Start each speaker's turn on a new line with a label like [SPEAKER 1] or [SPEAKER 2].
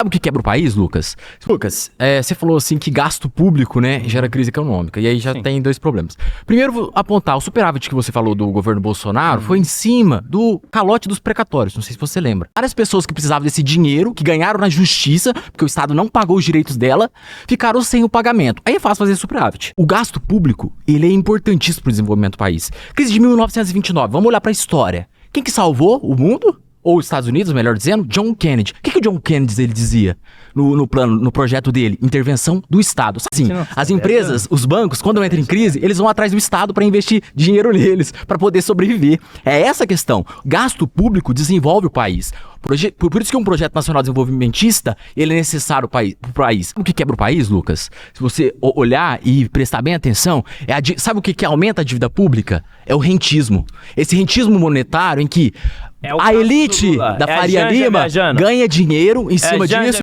[SPEAKER 1] Sabe o que quebra o país, Lucas? Lucas, você falou assim que gasto público, né, gera crise econômica. E aí já tem dois problemas. Primeiro, vou apontar, o superávit que você falou do governo Bolsonaro foi em cima do calote dos precatórios. Não sei se você lembra. Várias pessoas que precisavam desse dinheiro, que ganharam na justiça, porque o Estado não pagou os direitos dela, ficaram sem o pagamento. Aí é fácil fazer superávit. O gasto público, ele é importantíssimo para o desenvolvimento do país. Crise de 1929, vamos olhar para a história. Quem que salvou o mundo? Ou os Estados Unidos, melhor dizendo, John Kennedy. O que o John Kennedy ele dizia no projeto dele? Intervenção do Estado. Assim, as empresas, os bancos, quando entram em crise, eles vão atrás do Estado para investir dinheiro neles, para poder sobreviver. É essa a questão. Gasto público desenvolve o país. Por isso que um projeto nacional desenvolvimentista, ele é necessário para o país. O que quebra o país, Lucas? Se você olhar e prestar bem atenção, sabe o que aumenta a dívida pública? É o rentismo. Esse rentismo monetário em que a elite da Faria Lima ganha dinheiro em cima disso.